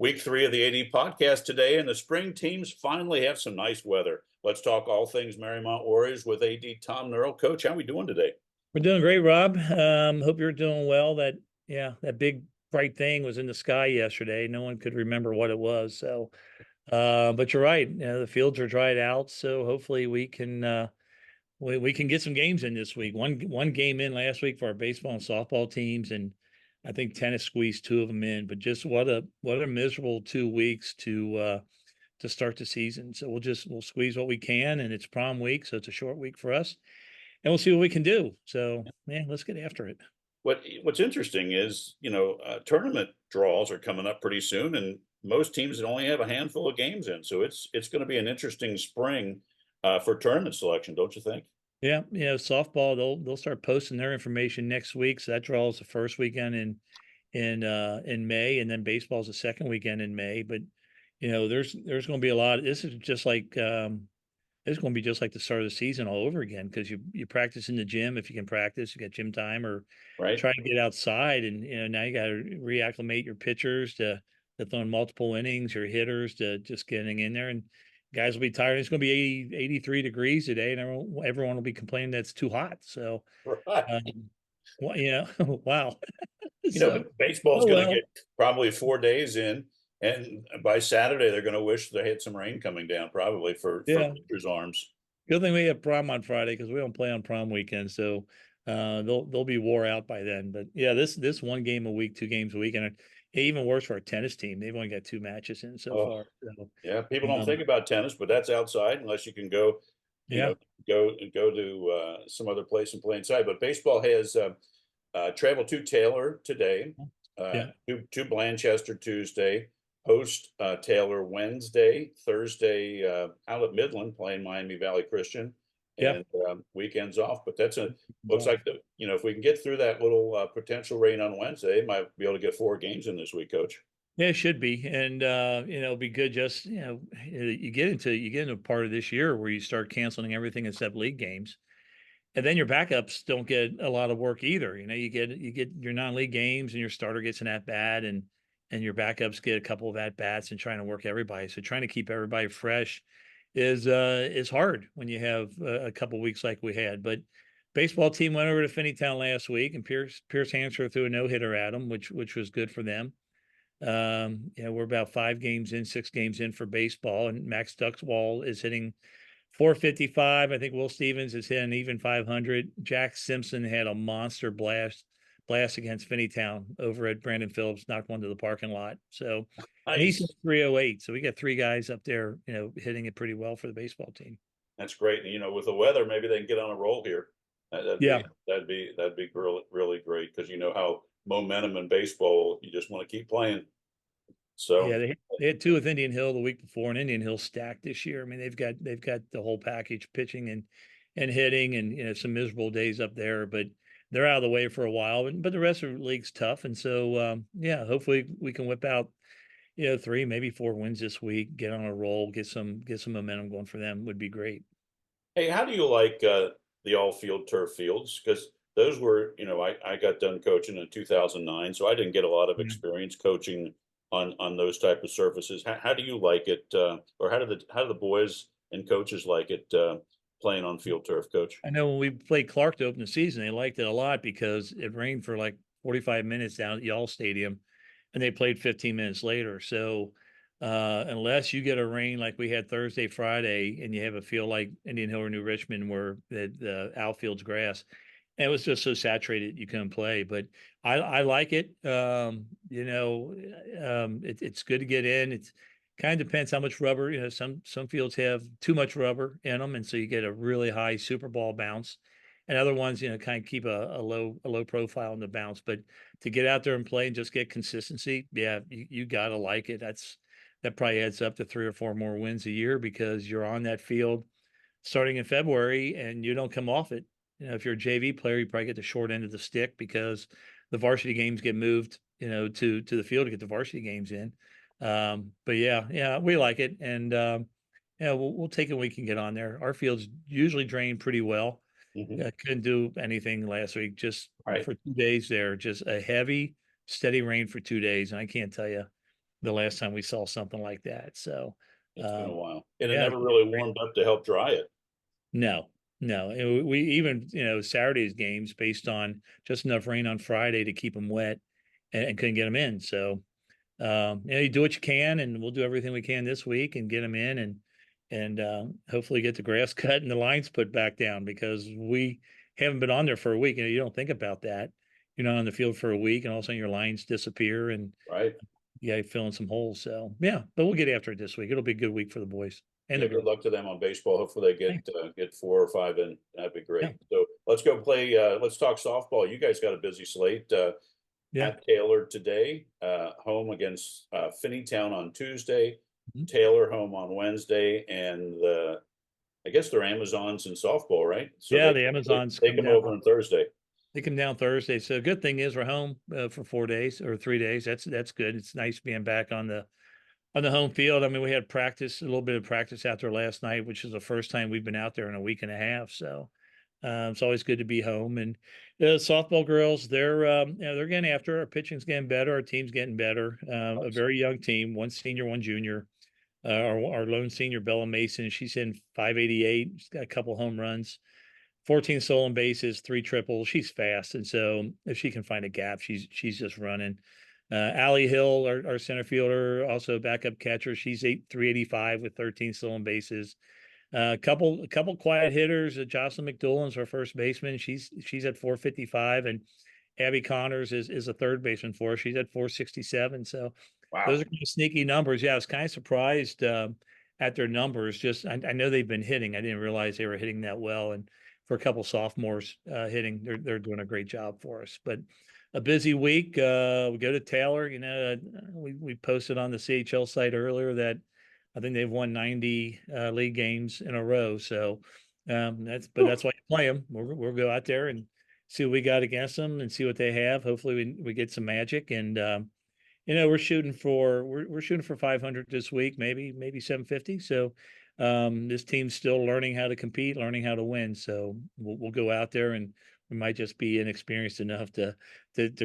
Week 3 of the AD podcast today, and the spring teams finally have some nice weather. Let's talk all things Mariemont Warriors with AD Tom Nerl. Coach, how are we doing today? We're doing great, Rob. Hope you're doing well. That big bright thing was in the sky yesterday. No one could remember what it was. But you're right. The fields are dried out, so hopefully we can get some games in this week. One game in last week for our baseball and softball teams, and I think tennis squeezed two of them in. But just what a miserable 2 weeks to start the season. So we'll squeeze what we can, and it's prom week, so it's a short week for us, and we'll see what we can do. So, man, let's get after it. What's interesting is, tournament draws are coming up pretty soon, and most teams only have a handful of games in. So it's going to be an interesting spring for tournament selection, don't you think? Yeah, softball they'll start posting their information next week. So that draws the first weekend in May, and then baseball's the second weekend in May. But there's going to be a lot. This is going to be just like the start of the season all over again because you practice in the gym if you can practice, you get gym time, or Right? try to get outside. And now you got to reacclimate your pitchers to throwing multiple innings, your hitters to just getting in there. And guys will be tired. It's going to be 83 degrees today, and everyone will be complaining that it's too hot. So, Right. um, wow. So, Baseball's oh going to well. get probably 4 days in, and by Saturday they're going to wish they had some rain coming down, probably for Yeah. pitchers' arms. Good thing we have prom on Friday because we don't play on prom weekend, so they'll be wore out by then. But yeah, this one game a week, 2 games a week, and even worse for our tennis team. They've only got 2 matches in so Oh, far. So yeah. People don't think um, about tennis, but that's outside unless you can go, you yeah, know, go to some other place and play inside. But baseball has travel to Taylor today, yeah, to Blanchester Tuesday, host Taylor Wednesday, Thursday out at Midland playing Miami Valley Christian, yeah. and weekends off. But that's a looks like if we can get through that little potential rain on Wednesday, might be able to get 4 games in this week, Coach. Yeah, it should be, and it'll be good. Just you get into a part of this year where you start canceling everything except league games. And then your backups don't get a lot of work either. You get your non-league games and your starter gets an at bat and your backups get a couple of at bats and trying to work everybody. So trying to keep everybody fresh is hard when you have a couple weeks like we had. But baseball team went over to Finneytown last week and Pierce Hansford threw a no-hitter at them, which was good for them. We're about 5 games in, 6 games in for baseball, and Max Duxwall is hitting 455. I think Will Stevens is hitting even 500. Jack Simpson had a monster blast against Finneytown over at Brandon Phillips, knocked one to the parking lot. So, and he's Nice. at 308. So we got 3 guys up there, hitting it pretty well for the baseball team. That's great. And, with the weather, maybe they can get on a roll here. That'd Yeah. be that'd be really really great because you know how momentum in baseball, you just want to keep playing. Yeah, So they had two with Indian Hill the week before, and Indian Hill stacked this year. I mean, they've got the whole package, pitching and hitting, and some miserable days up there, but they're out of the way for a while. But the rest of the league's tough, and so yeah, hopefully we can whip out 3, maybe 4 wins this week, get on a roll, get some momentum going for them would be great. hey, how do you like the all field turf fields? Because those were, I got done coaching in 2009, so I didn't get a lot of Yeah. experience coaching on those type of surfaces. How do you like it, or how do the boys and coaches like it playing on field turf, Coach? I know when we played Clark to open the season, they liked it a lot because it rained for like 45 minutes down at Y'all Stadium, and they played 15 minutes later. So, unless you get a rain like we had Thursday, Friday, and you have a field like Indian Hill or New Richmond where the outfield's grass, and it was just so saturated you couldn't play. But I like it. It's good to get in. It's kind of depends how much rubber. Some fields have too much rubber in them, and so you get a really high Super Ball bounce. And other ones, kind of keep a low profile in the bounce. But to get out there and play and just get consistency, yeah, you gotta like it. That probably adds up to 3 or 4 more wins a year because you're on that field starting in February and you don't come off it. If you're a JV player, you probably get the short end of the stick because the varsity games get moved, to the field to get the varsity games in. But yeah, we like it, and yeah, we'll take it when we can get on there. Our fields usually drain pretty well. Hmm. Couldn't do anything last week, just Right. for 2 days there, just a heavy, steady rain for 2 days, and I can't tell you. the last time we saw something like that. So, It's been a um, while, and it yeah, never really warmed up to help dry it. no, no. And we even, Saturday's games based on just enough rain on Friday to keep them wet and couldn't get them in. So, you do what you can, and we'll do everything we can this week and get them in and hopefully get the grass cut and the lines put back down because we haven't been on there for a week. You don't think about that. You're not on the field for a week, and all of a sudden your lines disappear, and Right. yeah, filling some holes. So yeah, but we'll get after it this week. It'll be a good week for the boys and Yeah, the good girls. luck to them on baseball. Hopefully they Thanks. get 4 or 5 in. That'd be Yeah, great. So let's go play. Let's talk softball. You guys got a busy slate. yeah. At Taylor today, home against Finneytown on Tuesday, Mhm. Taylor home on Wednesday, and I guess they're Amazons in softball, right? So Yeah, they the they Amazons take come them down. over on Thursday. They come down Thursday. So good thing is we're home for 4 days or 3 days. That's good. It's nice being back on the home field. I mean, we had practice, a little bit of practice out there last night, which is the first time we've been out there in a week and a half. So it's always good to be home. And the softball girls, they're getting after it. Our pitching's getting better. Our team's getting better. A Nice. very young team, one senior, one junior. Our lone senior, Bella Mason, she's in 588. She's got a couple home runs, 14 stolen bases, three triples. She's fast, and so if she can find a gap, she's just running. Allie Hill, our center fielder, also backup catcher. She's 385 with 13 stolen bases. A couple quiet hitters. Jocelyn McDoulan's our first baseman. She's at 455, and Abby Connors is a third baseman for us. She's at 467. So those Wow. are kind of sneaky numbers. Yeah, I was kind of surprised at their numbers. Just I know they've been hitting. I didn't realize they were hitting that well. And for a couple sophomores hitting, they're doing a great job for us. But a busy week. We go to Taylor. We posted on the CHL site earlier that I think they've won 90 league games in a row. So that's why you play them. We'll go out there and see what we got against them and see what they have. Hopefully we get some magic and we're shooting for 500 this week, maybe 750. So this team's still learning how to compete, learning how to win. So we'll go out there and we might just be inexperienced enough to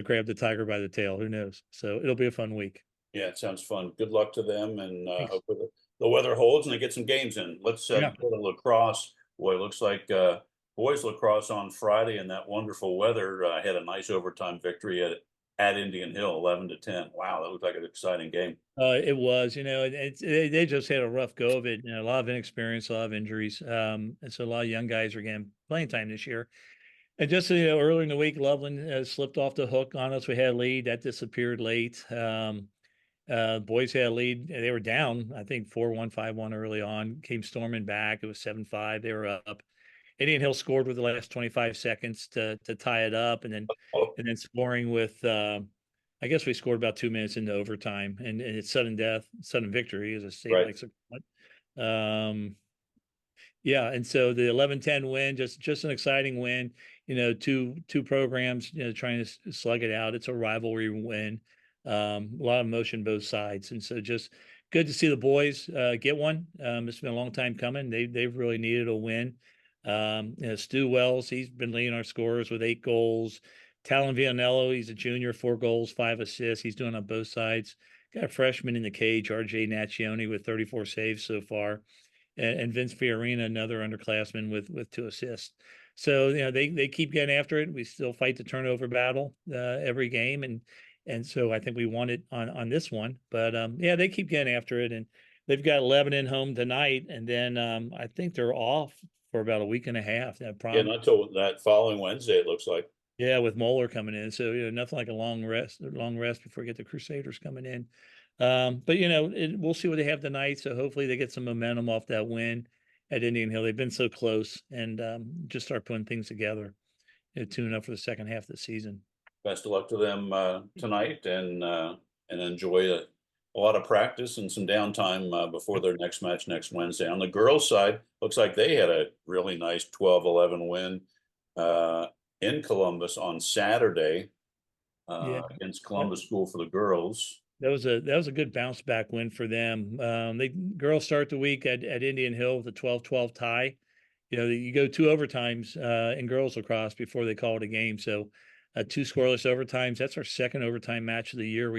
grab the tiger by the tail. Who knows? So it'll be a fun week. Yeah, it sounds fun. Good luck to them, and Thanks. hopefully the weather holds and they get some games in. Let's Yeah. go to lacrosse. Boy, it looks like boys lacrosse on Friday in that wonderful weather had a nice overtime victory at Indian Hill, 11-10. Wow, that looked like an exciting game. It was, they just had a rough go of it. A lot of inexperience, a lot of injuries. And so a lot of young guys are getting playing time this year. And just earlier in the week, Loveland slipped off the hook on us. We had a lead that disappeared late. Boys had a lead. They were down, I think 4-1, 5-1 early on. Came storming back. It was 7-5. They were up. Indian Hill scored with the last 25 seconds to tie it up, Oh, and then scoring with I guess we scored about 2 minutes into overtime, and it's sudden death, sudden victory, as a state right. likes to call it. Yeah, and so the 11-10 win, just an exciting win. Two programs, trying to slug it out. It's a rivalry win. A lot of emotion both sides, and so just good to see the boys get one. It's been a long time coming. They've really needed a win. Stu Wells, he's been leading our scorers with 8 goals. Talon Villanello, he's a junior, 4 goals, 5 assists. He's doing on both sides. Got a freshman in the cage, RJ Nachioni, with 34 saves so far, and Vince Fiorina, another underclassman with 2 assists. So they keep getting after it. We still fight the turnover battle every game, and so I think we won it on this one. But yeah, they keep getting after it, and they've got Lebanon home tonight, and then I think they're off for about a week and a half. That Yeah, problem. not till that following Wednesday, it looks like. Yeah, with Moeller coming in, so nothing like a long rest before we get the Crusaders coming in. But we'll see what they have tonight. So hopefully they get some momentum off that win at Indian Hill. They've been so close, and just start putting things together, tune up for the second half of the season. Best of luck to them tonight, and enjoy a lot of practice and some downtime before their next match next Wednesday. On the girls' side, looks like they had a really nice 12-11 win uh, in Columbus on Saturday Yeah, against that, Columbus School for the girls. that was a good bounce back win for them. They girls start the week at Indian Hill with a 12-12 tie. You go two overtimes in girls lacrosse before they call it a game. So two scoreless overtimes. That's our second overtime match of the year.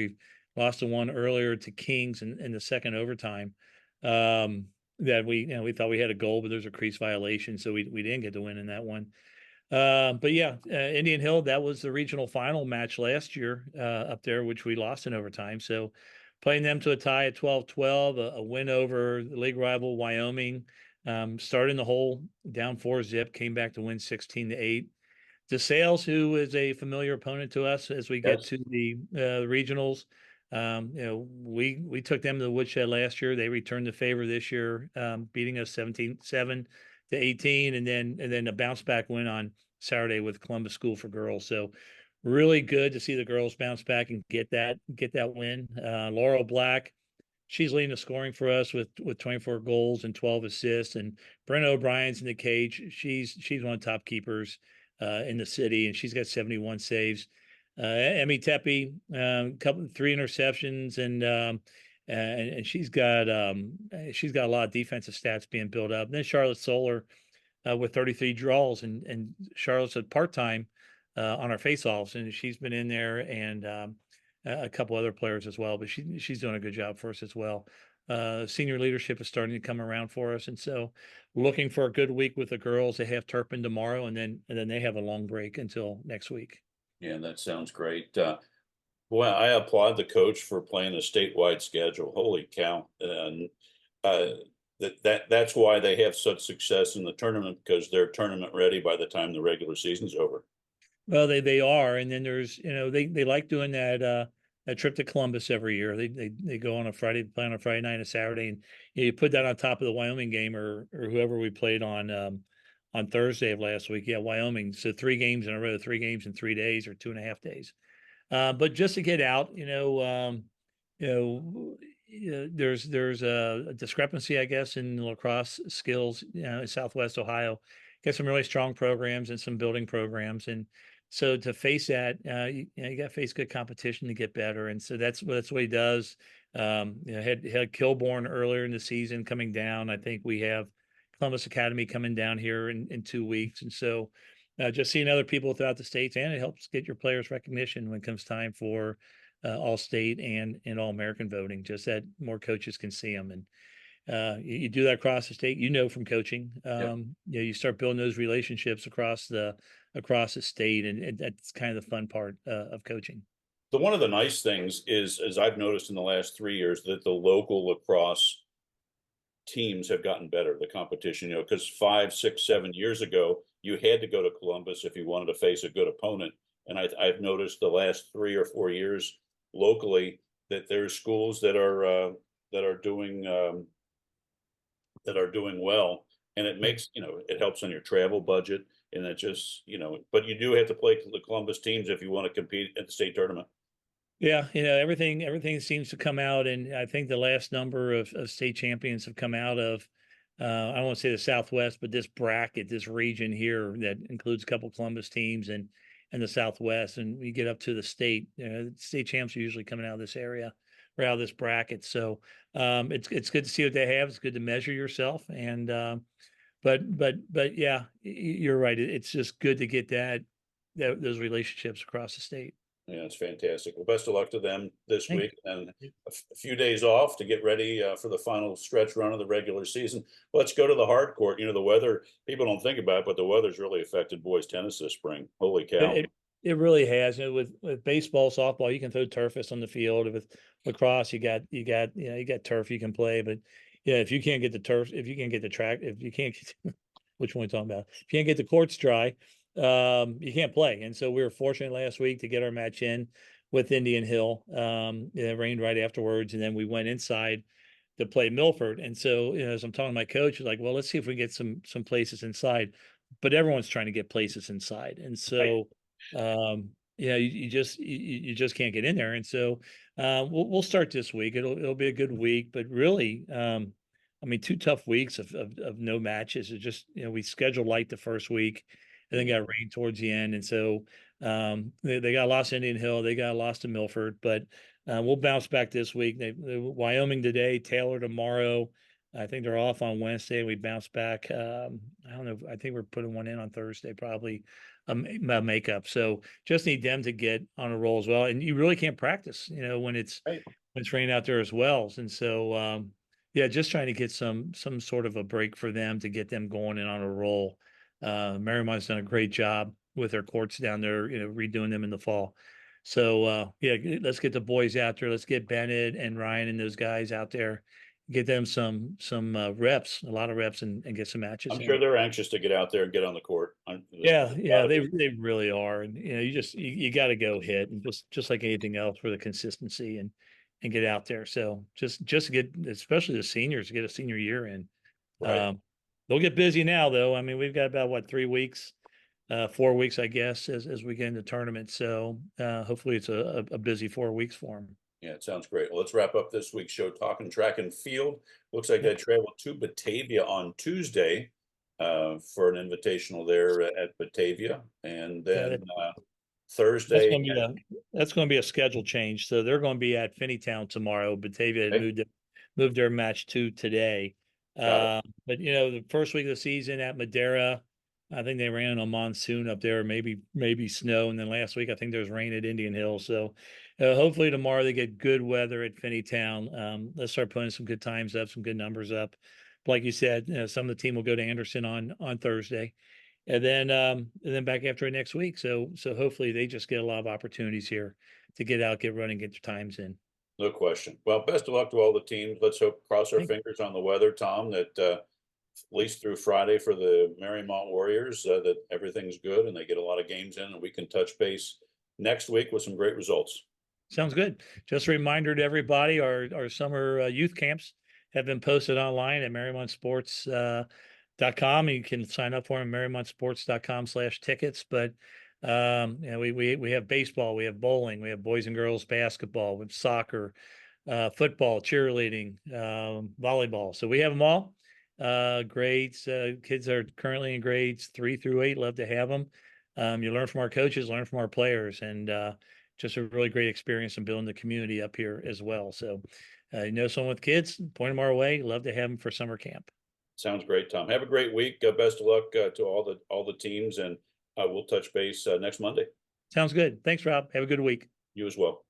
lost the one earlier to Kings in the second overtime. That we thought we had a goal, but there's a crease violation, so we didn't get the win in that one. But yeah, Indian Hill, that was the regional final match last year up there, which we lost in overtime. So playing them to a tie at 12-12, a win over the league rival Wyoming, starting the whole down 4-0, came back to win 16-8. DeSales, who is a familiar opponent to us as we get Yes. to the regionals. We took them to the woodshed last year. They returned the favor this year, beating us 17-7 to 18, and then a bounce back win on Saturday with Columbus School for Girls. So really good to see the girls bounce back and get that win. Laurel Black, she's leading the scoring for us with 24 goals and 12 assists. And Brent O'Brien's in the cage. She's one of the top keepers in the city, and she's got 71 saves. Emmy Tepe, three interceptions, and she's got a lot of defensive stats being built up. And then Charlotte Solar with 33 draws, and Charlotte's at part time on our faceoffs, and she's been in there, and a couple other players as well. But she's doing a good job for us as well. Senior leadership is starting to come around for us, and so looking for a good week with the girls. They have Turpin tomorrow, and then they have a long break until next week. Yeah, that sounds great. Boy, I applaud the coach for playing a statewide schedule. Holy cow. And that's why they have such success in the tournament, because they're tournament ready by the time the regular season's over. Well, they are, and then there's they like doing that trip to Columbus every year. They go on a Friday, play on a Friday night and a Saturday, and you put that on top of the Wyoming game or whoever we played on Thursday of last week. Yeah, Wyoming. So 3 games in a row, 3 games in 3 days or 2.5 days. But just to get out, you know, there's a discrepancy, I guess, in lacrosse skills, in Southwest Ohio. Got some really strong programs and some building programs, and so to face that, you got to face good competition to get better, and so that's what he does. Had Kilbourne earlier in the season coming down. I think we have Columbus Academy coming down here in 2 weeks, and so just seeing other people throughout the states, and it helps get your players recognition when it comes time for all state and all American voting. Just that more coaches can see them, and you do that across the state. From coaching, Yep. you start building those relationships across the state, and that's kind of the fun part of coaching. So one of the nice things is, as I've noticed in the last 3 years, that the local lacrosse teams have gotten better, the competition, because 5, 6, 7 years ago, you had to go to Columbus if you wanted to face a good opponent. And I've noticed the last 3 or 4 years locally that there's schools that are doing well, and it makes, it helps on your travel budget, and it just, but you do have to play the Columbus teams if you want to compete at the state tournament. Yeah, everything seems to come out, and I think the last number of state champions have come out of I don't want to say the Southwest, but this bracket, this region here that includes a couple Columbus teams and the Southwest, and we get up to the state. State champs are usually coming out of this area or out of this bracket. So it's good to see what they have. It's good to measure yourself, and but yeah, you're right. It's just good to get those relationships across the state. Yeah, it's fantastic. Well, best of luck to them this Thank week, and a few days off to get ready for the final stretch run of the regular season. Let's go to the hard court. The weather, people don't think about it, but the weather's really affected boys tennis this spring. Holy It, cow. it it really has. With baseball, softball, you can throw turfus on the field. With lacrosse, you got turf you can play. But yeah, if you can't get the turf, if you can't get the track, if you can't get which one are we talking about? If you can't get the courts dry, you can't play. And so we were fortunate last week to get our match in with Indian Hill. It rained right afterwards, and then we went inside to play Milford. And so, as I'm talking to my coach, like, well, let's see if we can get some places inside. But everyone's trying to get places inside, and Right. so you just can't get in there. And so we'll start this week. It'll be a good week, but really, I mean, 2 tough weeks of no matches. It just we scheduled light the first week, and then Yeah. got rain towards the end, and so they got lost to Indian Hill, they got lost to Milford, but we'll bounce back this week. Wyoming today, Taylor tomorrow. I think they're off on Wednesday. We bounce back. I don't know. I think we're putting one in on Thursday, probably makeup. So just need them to get on a roll as well. And you really can't practice, when Right. it's raining out there as well. And so, yeah, just trying to get some sort of a break for them to get them going and on a roll. Mariemont's done a great job with their courts down there, redoing them in the fall. So yeah, let's get the boys out there. Let's get Bennett and Ryan and those guys out there, get them some reps, a lot of reps, and get some matches I'm sure in. they're anxious to get out there and get on the court. Yeah, There's yeah, gotta they be. they really are, and you got to go hit, and just like anything else for the consistency and get out there. So just to get, especially the seniors, to get a senior year in. Right. Um, they'll get busy now, though. I mean, we've got about what, 3 weeks, 4 weeks, I guess, as we get into tournament. So hopefully it's a busy 4 weeks for them. Yeah, it sounds great. Well, let's wrap up this week's show talking track and field. Looks like they travel to Batavia on Tuesday for an invitational there at Batavia, and Yeah, then That's Thursday. going to be a schedule change. So they're going to be at Finneytown tomorrow. Batavia had Okay, moved their match to today. got it. But the first week of the season at Madeira, I think they ran a monsoon up there, maybe snow, and then last week I think there was rain at Indian Hill. So hopefully tomorrow they get good weather at Finneytown. Let's start putting some good times up, some good numbers up. Like you said, some of the team will go to Anderson on Thursday and then back after it next week. So hopefully they just get a lot of opportunities here to get out, get running, get their times in. No question. Well, best of luck to all the teams. Let's hope, cross our Thank, fingers on the weather, Tom, that at least through Friday for the Mariemont Warriors, that everything's good and they get a lot of games in, and we can touch base next week with some great results. Sounds good. Just a reminder to everybody, our summer youth camps have been posted online at MariemontSports.com. You can sign up for them, MariemontSports.com/tickets. But we have baseball, we have bowling, we have boys and girls basketball, we have soccer, football, cheerleading, volleyball. So we have them all. Grades, kids are currently in grades 3 through 8. Love to have them. You learn from our coaches, learn from our players, and just a really great experience in building the community up here as well. So, someone with kids, point them our way. Love to have them for summer camp. Sounds great, Tom. Have a great week. Best of luck to all the teams, and we'll touch base next Monday. Sounds good. Thanks, Rob. Have a good week. You as well.